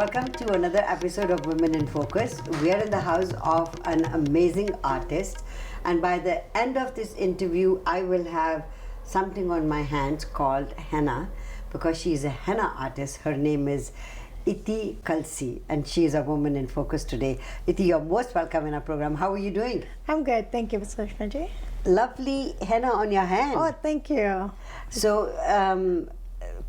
Welcome to another episode of Women in Focus. We are in the house of an amazing artist, and by the end of this interview, I will have something on my hands called henna, because she is a henna artist. Her name is Iti Kalsi, and she is a Woman in Focus today. Iti, you're most welcome in our program. How are you doing? I'm good, thank you, Sushmaji. Lovely henna on your hand. Oh, thank you. So,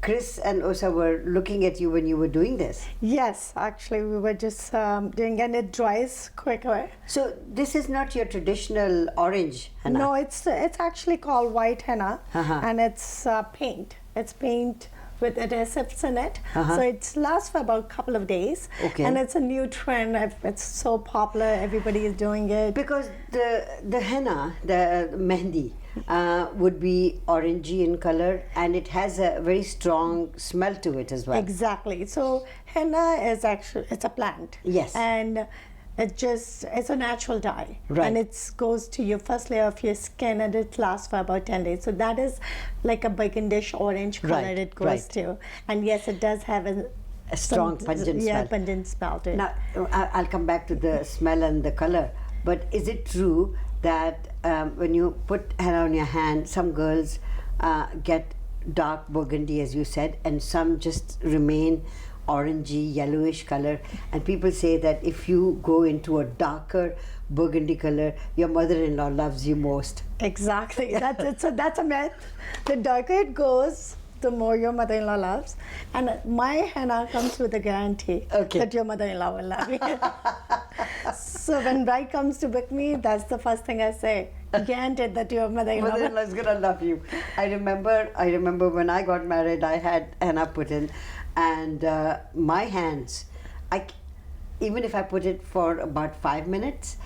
Chris and Osa were looking at you when you were doing this. Yes, actually, we were just doing, and it dries quicker. So this is not your traditional orange henna? No, it's actually called white henna, and it's paint. It's paint with adhesives in it, so it lasts for about a couple of days. Okay. And it's a new trend. It's so popular. Everybody is doing it. Because the henna, the mehndi, would be orangey in color, and it has a very strong smell to it as well. Exactly. So henna is actually, it's a plant. Yes. And it's a natural dye. Right. And it goes to your first layer of your skin, and it lasts for about 10 days. So that is like a burgundish orange color it goes to. And yes, it does have a strong pungent smell. Yeah, pungent smell to it. Now, I'll come back to the smell and the color, but is it true that when you put henna on your hand, some girls get dark burgundy, as you said, and some just remain orangey, yellowish color, and people say that if you go into a darker burgundy color, your mother-in-law loves you most? Exactly. That's a myth. The darker it goes, the more your mother-in-law loves. And my henna comes with a guarantee that your mother-in-law will love you. So when bride comes to book me, that's the first thing I say. Guaranteed that your mother-in-law is gonna love you. I remember when I got married, I had henna put in, and my hands, even if I put it for about 5 minutes,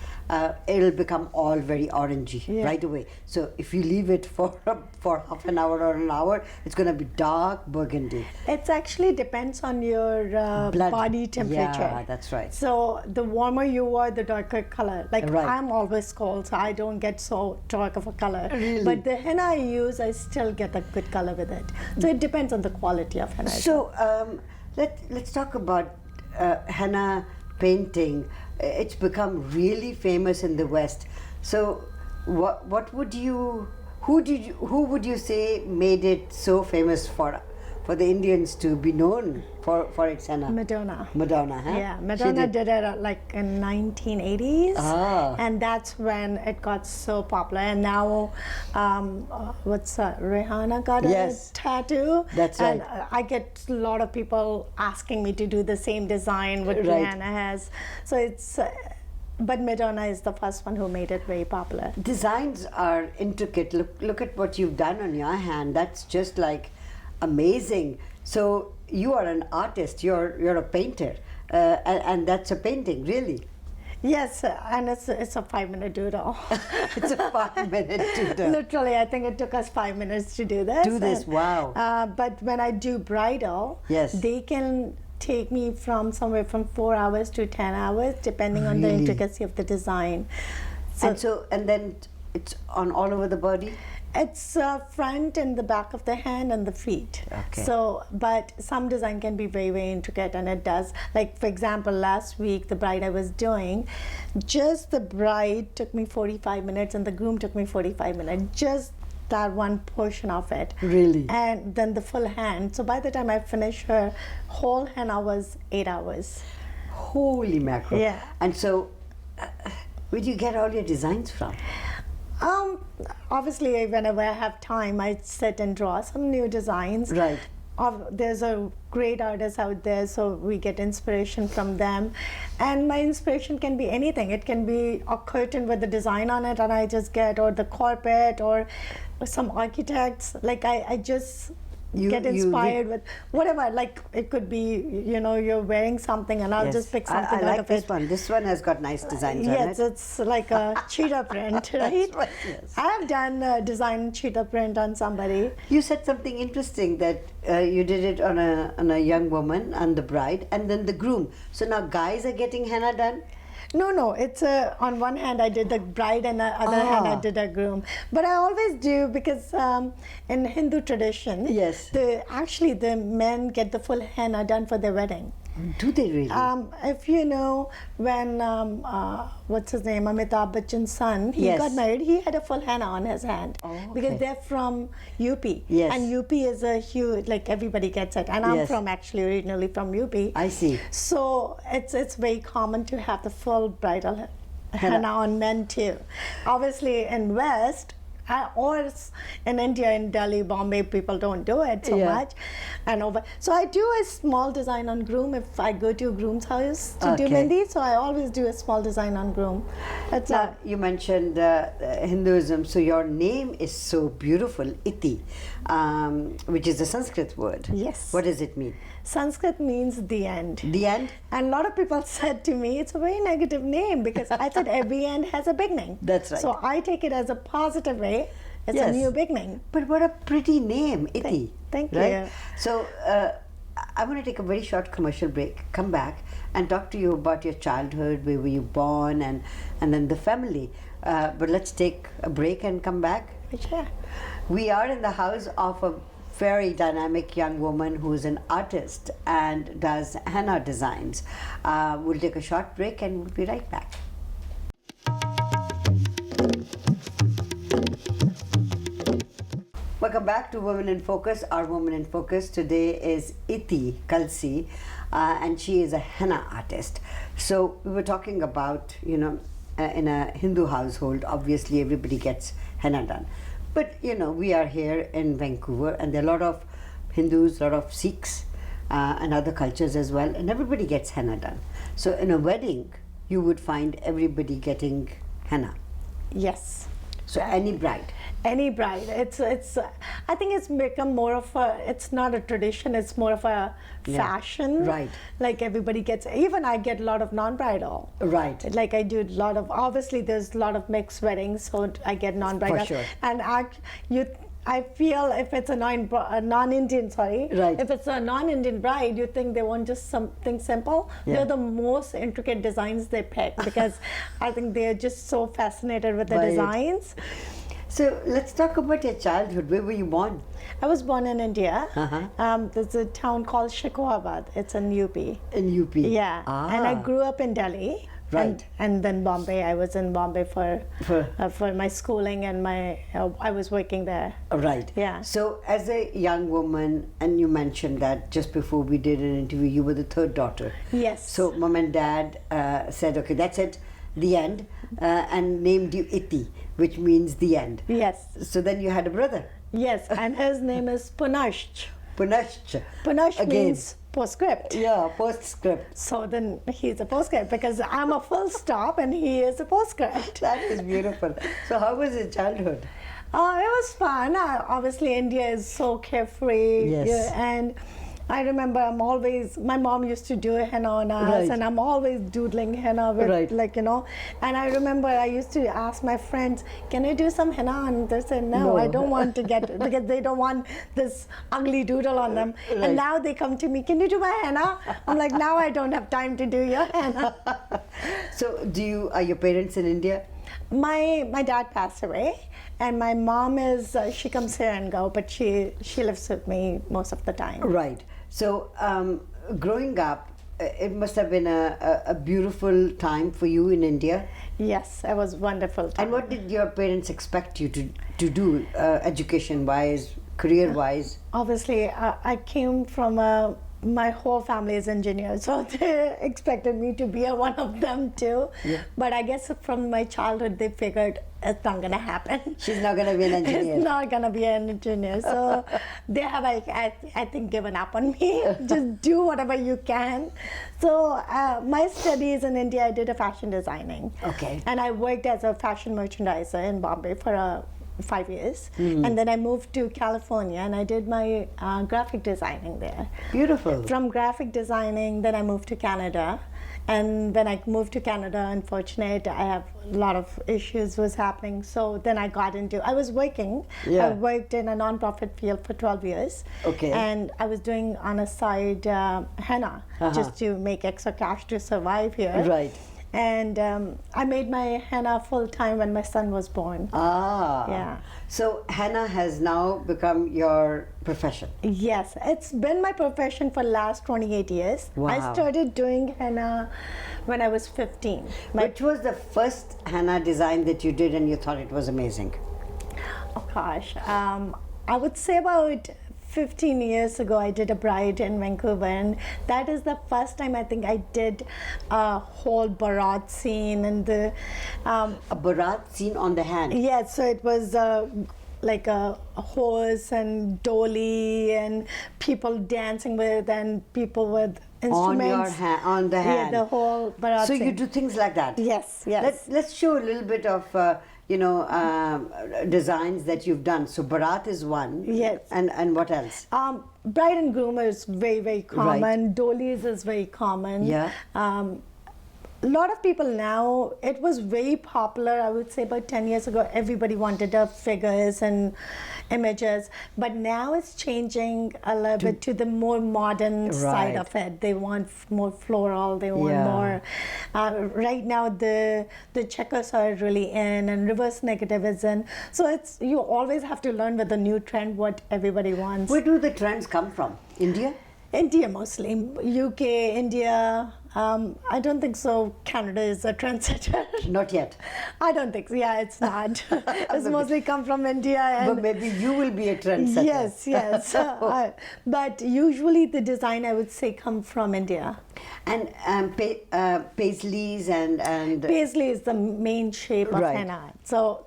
it'll become all very orangey right away. So if you leave it for half an hour or an hour, it's going to be dark burgundy. It actually depends on your body temperature. Yeah, that's right. So the warmer you are, the darker color. Like I'm always cold, so I don't get so dark of a color. Really? But the henna I use, I still get a good color with it. So it depends on the quality of henna. So let's talk about henna painting. It's become really famous in the West. So what would you, who would you say made it so famous for the Indians to be known for its henna? Madonna. Madonna, huh? Yeah, Madonna did it like in 1980s, and that's when it got so popular. And now, Rihanna got a tattoo. That's right. And I get a lot of people asking me to do the same design what Rihanna has. So it's, but Madonna is the first one who made it very popular. Designs are intricate. Look at what you've done on your hand. That's just like amazing. So you are an artist, you're a painter, and that's a painting, really? Yes, and it's a 5-minute doodle. It's a 5-minute doodle. Literally, I think it took us 5 minutes to do this. Wow. But when I do bridal, they can take me from somewhere from 4 hours to 10 hours, depending on the intricacy of the design. And then it's on all over the body? It's front and the back of the hand and the feet. Okay. So, but some design can be very, very intricate, and it does. Like, for example, last week, the bride I was doing, just the bride took me 45 minutes and the groom took me 45 minutes. Just that one portion of it. Really? And then the full hand. So by the time I finished her whole henna was 8 hours. Holy mackerel. Yeah. And so, where do you get all your designs from? Obviously, whenever I have time, I sit and draw some new designs. Right. There's a great artist out there, so we get inspiration from them. And my inspiration can be anything. It can be a curtain with the design on it, and I just get, or the carpet, or some architects. Like I just get inspired with whatever. Like it could be, you're wearing something, and I'll just pick something out of it. This one has got nice designs on it. Yes, it's like a cheetah print, right? Right, yes. I have done design cheetah print on somebody. You said something interesting, that you did it on a young woman, on the bride, and then the groom. So now guys are getting henna done? No, it's on one hand I did the bride, and the other hand I did a groom. But I always do, because in Hindu tradition, actually the men get the full henna done for their wedding. Do they really? If you know, when what's his name, Amitabh Bachchan's son, he Yes. got married, he had a full henna on his hand, Oh, because okay. they're from UP. Yes. And UP is a huge, like everybody gets it. And I'm Yes. from, actually originally from UP. I see. So it's very common to have the full bridal Henna. henna on men too. Obviously in West, in India, in Delhi, Bombay, people don't do it so Yeah. much. And so I do a small design on groom if I go to a groom's house to do Okay. Mehndi. So I always do a small design on groom. It's Now, you mentioned Hinduism, so your name is so beautiful, Iti, which is a Sanskrit word. Yes. What does it mean? Sanskrit means the end. The end? And a lot of people said to me, it's a very negative name, because I thought every end has a beginning. That's right. So I take it as a positive way. It's Yes. a new beginning. But what a pretty name, Iti. Thank right? you. So I'm going to take a very short commercial break, come back and talk to you about your childhood, where were you born, and then the family. But let's take a break and come back. Sure. We are in the house of a very dynamic young woman who is an artist and does henna designs. We'll take a short break and we'll be right back. Welcome back to Women in Focus. Our Woman in Focus today is Iti Kalsi, and she is a henna artist. So we were talking about, in a Hindu household, obviously everybody gets henna done. But, we are here in Vancouver, and there are a lot of Hindus, a lot of Sikhs, and other cultures as well, and everybody gets henna done. So in a wedding, you would find everybody getting henna. Yes. So any bride. Any bride. It's I think it's become more of a, it's not a tradition, it's more of a fashion. Right. Like everybody gets, even I get a lot of non-bridal. Right. Like I do a lot of, obviously there's a lot of mixed weddings, so I get non-bridal. For sure. And I feel if it's a non-Indian, sorry, Right. if it's a non-Indian bride, you think they want just something simple. Yeah. They're the most intricate designs they pick, because I think they're just so fascinated with the Right. designs. So let's talk about your childhood. Where were you born? I was born in India. Uh-huh. There's a town called Shikwabad. It's in UP. In UP. Yeah. And I grew up in Delhi. Right. And then Bombay. I was in Bombay for my schooling, and I was working there. Right. Yeah. So as a young woman, and you mentioned that just before we did an interview, you were the third daughter. Yes. So mom and dad said, okay, that's it, the end, and named you Iti, which means the end. Yes. So then you had a brother, Yes. And his name is Punashch. Punashch. Punashch Again. means postscript. Yeah, postscript. So then he's a postscript, because I'm a full stop and he is a postscript. That is beautiful. So how was your childhood? Oh, it was fun. Obviously, India is so carefree. Yes. Yeah, and I remember my mom used to do henna on us, Right. and I'm always doodling henna with, Right. and I remember I used to ask my friends, can I do some henna? And they said, no, I No. don't want to get, because they don't want this ugly doodle on them. Right. And now they come to me, can you do my henna? I'm like, now I don't have time to do your henna. So are your parents in India? My dad passed away, and my mom is she comes here and go, but she lives with me most of the time. Right. So, growing up, it must have been a beautiful time for you in India. Yes, it was wonderful time. And what did your parents expect you to do, education-wise, career-wise? Obviously, I came from my whole family is engineers, so they expected me to be one of them too. Yeah. But I guess from my childhood, they figured it's not gonna happen. She's not going to be an engineer. It's not gonna be an engineer. So they have, I think, given up on me. Just do whatever you can. So my studies in India, I did a fashion designing. Okay. And I worked as a fashion merchandiser in Bombay for 5 years. And then I moved to California, and I did my graphic designing there. Beautiful. From graphic designing, then I moved to Canada. And when I moved to Canada, unfortunately, I have a lot of issues was happening. So then I was working. Yeah. I worked in a nonprofit field for 12 years. Okay. And I was doing on a side henna, just to make extra cash to survive here. Right. And I made my henna full time when my son was born. Ah. Yeah. So henna has now become your profession. Yes, it's been my profession for last 28 years. Wow. I started doing henna when I was 15. Which was the first henna design that you did and you thought it was amazing? Oh gosh, I would say about 15 years ago I did a bride in Vancouver, and that is the first time I think I did a whole Bharat scene and the A Bharat scene on the hand. yeah, so it was like a horse and dolly and people dancing with and people with On instruments. your hand, on the hand. Yeah, the whole Bharat So you scene. do things like that. Yes, yes. Let's show a little bit of designs that you've done. So Bharat is one. Yes. And what else? Bride and groom is very common. Right. Dolies is very common. Yeah. A lot of people now, it was very popular, I would say about 10 years ago, everybody wanted figures and images, but now it's changing a little bit to the more modern side Right. of it. They want more floral, they want Yeah. more, right now the checkers are really in and reverse negative is in. So it's, you always have to learn with the new trend what everybody wants. Where do the trends come from? India? India mostly, UK, India. I don't think so. Canada is a trendsetter. Not yet. I don't think so. Yeah, it's not. It's mostly come from India. And But maybe you will be a trendsetter. yes, yes. But usually the design I would say come from India. And paisleys and Paisley is the main shape of Right. henna. So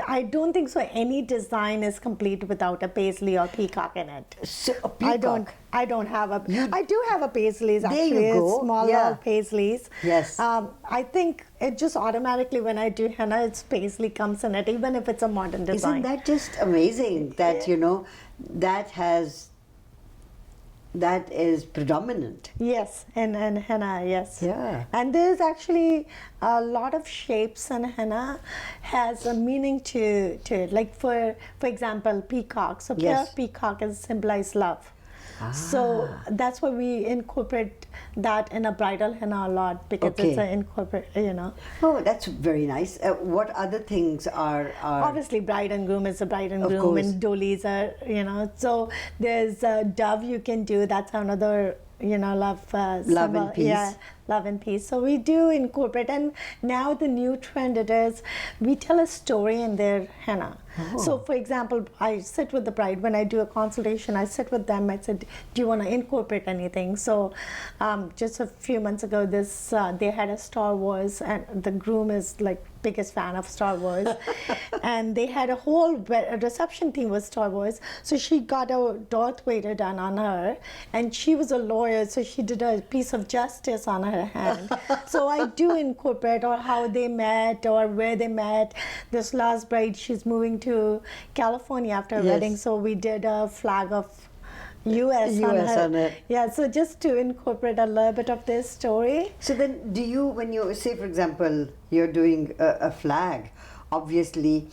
I don't think so. Any design is complete without a paisley or peacock in it. so a peacock. I don't have a. I do have a paisleys There actually. you go. Smaller Yeah. paisleys. Yes. I think it just automatically when I do henna, it's paisley comes in it, even if it's a modern design. Isn't that just amazing that that is predominant? Yes, and henna, yes. Yeah. And there's actually a lot of shapes in henna has a meaning to it. Like for example, peacock. So Yes. peacock is symbolize love. So that's why we incorporate that in a bridal henna a lot because it's Okay. an incorporate, Oh, that's very nice. What other things are Obviously, bride and groom is a bride and Of groom, course. and dolies are, So there's a dove you can do. That's another, love. Love and peace. Yeah, love and peace. So we do incorporate, and now the new trend it is, we tell a story in their henna. Oh. So, for example, I sit with the bride when I do a consultation. I sit with them. I said, "Do you want to incorporate anything?" So, just a few months ago, they had a Star Wars, and the groom is like biggest fan of Star Wars, and they had a whole reception theme was Star Wars. So she got a Darth Vader done on her, and she was a lawyer, so she did a piece of justice on her hand. So I do incorporate or how they met or where they met. This last bride, she's moving to California after a Yes. wedding, so we did a flag of US on US her. on it. Yeah, so just to incorporate a little bit of their story. So then, do you, when you say, for example, you're doing a flag, obviously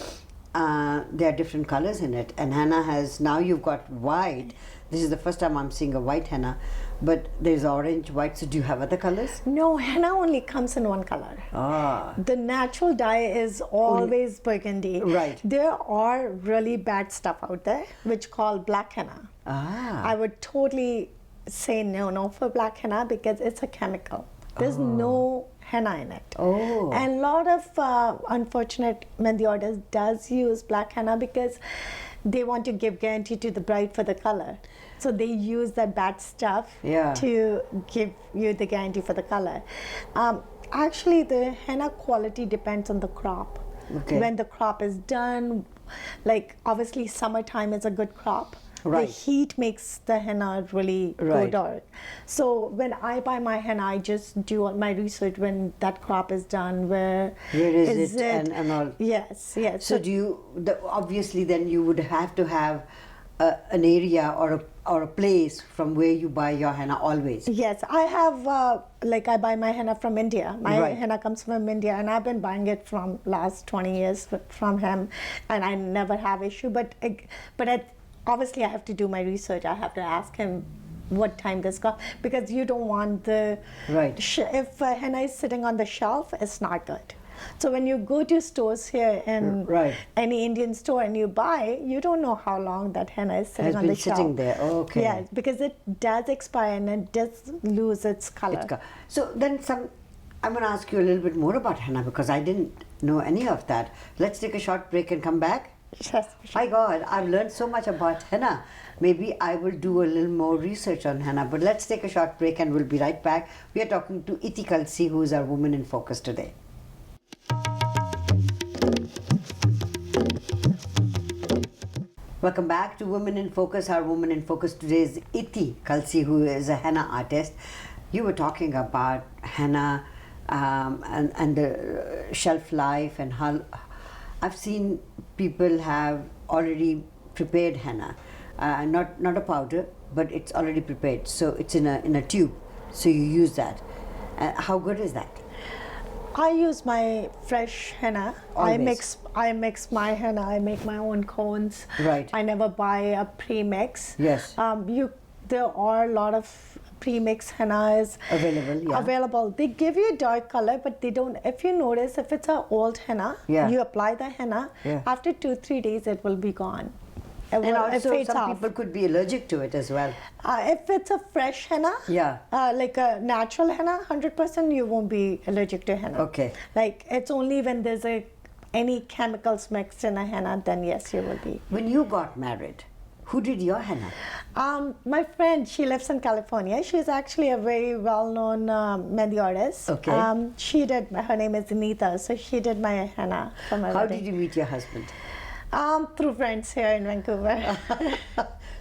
there are different colors in it, and henna has, now you've got white. This is the first time I'm seeing a white henna, but there's orange, white. So do you have other colors? No, henna only comes in one color. Ah, The natural dye is always burgundy. Right. There are really bad stuff out there which call black henna. I would totally say no for black henna because it's a chemical. There's no henna in it. Oh. And a lot of unfortunate Mehndi artists does use black henna because they want to give guarantee to the bride for the color. So they use that bad stuff Yeah. to give you the guarantee for the color. Actually, the henna quality depends on the crop. Okay. When the crop is done, like obviously summertime is a good crop. Right. The heat makes the henna really go Right. dark. So when I buy my henna, I just do all my research when that crop is done. Where is it and all? Yes, yes. So do you, obviously then you would have to have an area or a place from where you buy your henna always. Yes, I have, I buy my henna from India. My Right. henna comes from India, and I've been buying it from last 20 years from him, and I never have issue. But obviously I have to do my research. I have to ask him what time this got, because you don't want the Right. if henna is sitting on the shelf, it's not good. So when you go to stores here in Right. any Indian store and you buy, you don't know how long that henna is sitting Has on been the shelf. sitting there. Okay. Yeah, because it does expire and it does lose its color. So then I'm going to ask you a little bit more about henna because I didn't know any of that. Let's take a short break and come back. Yes, for sure. My God, I've learned so much about henna. Maybe I will do a little more research on henna. But let's take a short break and we'll be right back. We are talking to Iti Kalsi, who is our Woman in Focus today. Welcome back to Women in Focus. Our Woman in Focus today is Iti Kalsi, who is a henna artist. You were talking about henna and the shelf life and how I've seen people have already prepared henna, not a powder, but it's already prepared. So it's in a tube. So you use that. How good is that? I use my fresh henna. Always. I mix my henna. I make my own cones. Right. I never buy a pre-mix. Yes. There are a lot of pre-mix hennas Available, yeah. available. They give you a dark color, but they don't. If you notice, if it's an old henna, Yeah. you apply the henna. Yeah. After 2-3 days, it will be gone. And it also fades some off. people could be allergic to it as well. If it's a fresh henna, Yeah. like a natural henna, 100% you won't be allergic to henna. Okay. Like it's only when there's any chemicals mixed in a henna, then yes, you will be. When you got married, who did your henna? My friend, she lives in California. She's actually a very well-known Mehndi artist. Okay. She did. Her name is Anita, so she did my henna for my How wedding. did you meet your husband? Through friends here in Vancouver.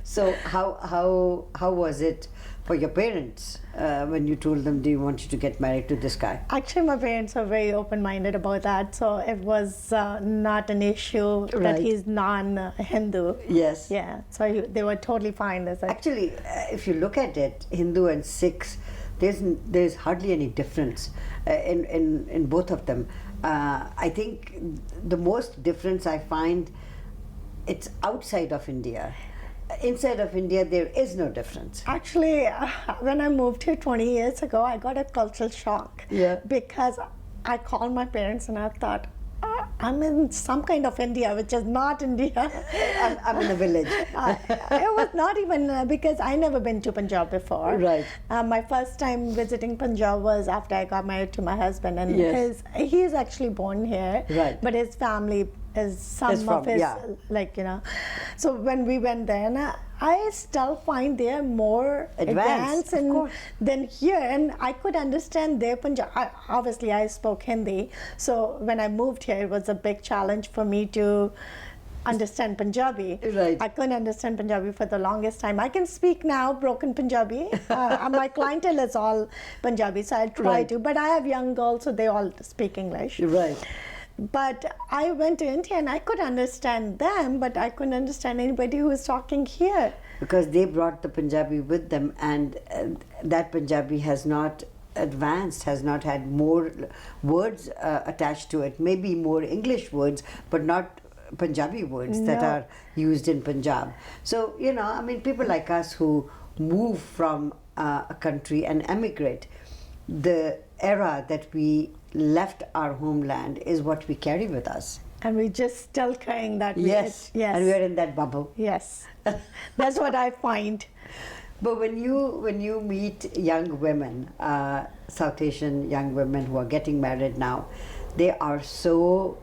So how was it for your parents when you told them, do you want you to get married to this guy? Actually, my parents are very open-minded about that, so it was not an issue Right. that he's non-Hindu. Yes. Yeah, so they were totally fine with it. Actually, if you look at it, Hindu and Sikhs, there's hardly any difference in both of them. I think the most difference I find it's outside of India. Inside of India, there is no difference. Actually, when I moved here 20 years ago, I got a cultural shock. Yeah. Because I called my parents and I thought, I'm in some kind of India, which is not India. I'm in a village. It was not even because I never been to Punjab before. Right. My first time visiting Punjab was after I got married to my husband, and Yes. he is actually born here. Right. But his family is some Is from- of his yeah. So when we went there, and I still find they are more Advanced, of and course. than here, and I could understand their Punjab. Obviously, I spoke Hindi, so when I moved here, it was a big challenge for me to understand Punjabi. Right. I couldn't understand Punjabi for the longest time. I can speak now broken Punjabi. My clientele is all Punjabi, so I'll try Right. to. But I have young girls, so they all speak English. Right. But I went to India and I could understand them, but I couldn't understand anybody who was talking here. Because they brought the Punjabi with them, and that Punjabi has not advanced, has not had more words attached to it. Maybe more English words, but not Punjabi words that No. are used in Punjab. So, I mean, people like us who move from a country and emigrate, the era that we left our homeland is what we carry with us. And we just still carrying that. Yes. Yes. And we are in that bubble. Yes. That's what I find. But when you meet young women, South Asian young women who are getting married now, they are so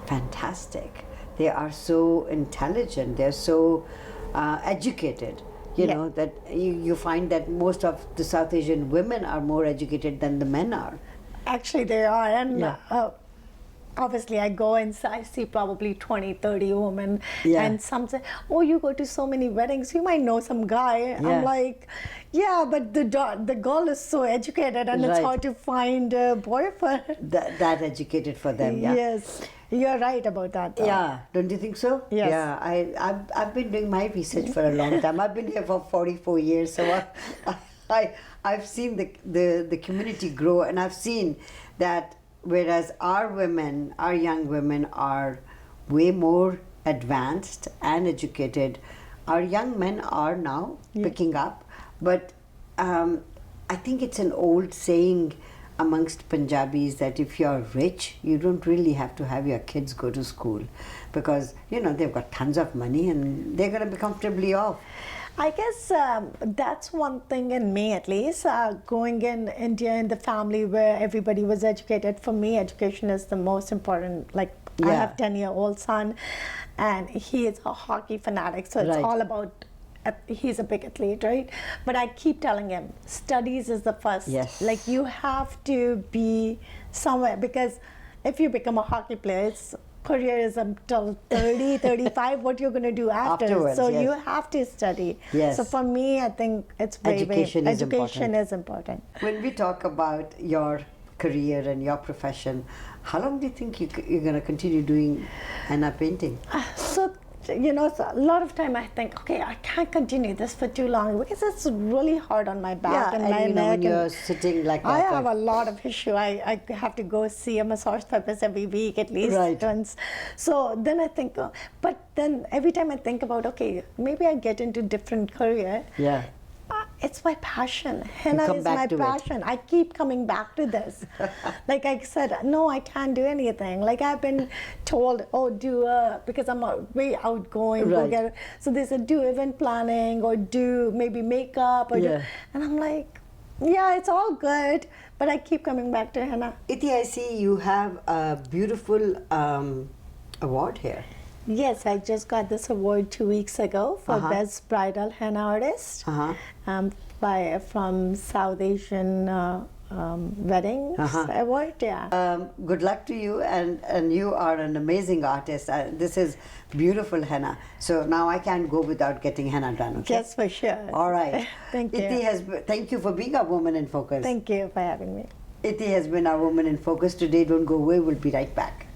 fantastic. They are so intelligent. They're so educated. That you find that most of the South Asian women are more educated than the men are. Actually, they are. And Yeah. obviously, I go and I see probably 20, 30 women. Yeah. And some say, oh, you go to so many weddings, you might know some guy. Yeah. I'm like, yeah, but the girl is so educated and it's Right. hard to find a boyfriend. That educated for them, yeah. Yes. You're right about that, though. Yeah, don't you think so? Yes. Yeah, I've been doing my research for a long time. I've been here for 44 years, so I've seen the community grow, and I've seen that whereas our young women are way more advanced and educated, our young men are now picking up, but I think it's an old saying amongst Punjabis that if you're rich, you don't really have to have your kids go to school, because they've got tons of money and they're going to be comfortably off. I guess that's one thing in me, at least. Going in India in the family where everybody was educated, for me, education is the most important. Like, I have 10-year-old son, and he is a hockey fanatic, so it's all about. He's a big athlete, right? But I keep telling him, studies is the first. Yes. Like, you have to be somewhere, because if you become a hockey player, it's career is until 30, 35, what you're going to do after. So you have to study. Yes. So for me, I think it's education is important. When we talk about your career and your profession, how long do you think you're going to continue doing henna painting? So a lot of time I think, okay, I can't continue this for too long, because it's really hard on my back and my neck. When you're sitting like that. I have a lot of issue. I have to go see a massage therapist every week at least once. So then I think, but then every time I think about, okay, maybe I get into different career. Yeah. It's my passion. Henna is my passion. I keep coming back to this. Like I said, no, I can't do anything. Like I've been told, oh, because I'm very outgoing. So they said, do event planning or do maybe makeup. And I'm like, yeah, it's all good. But I keep coming back to henna. Iti, I see you have a beautiful award here. Yes, I just got this award 2 weeks ago for Best Bridal Henna Artist from South Asian Weddings Award. Good luck to you, and you are an amazing artist. This is beautiful henna. So now I can't go without getting henna done. Okay? Yes, for sure. All right. Thank you. Iti thank you for being our Woman in Focus. Thank you for having me. Iti has been our Woman in Focus today. Don't go away. We'll be right back.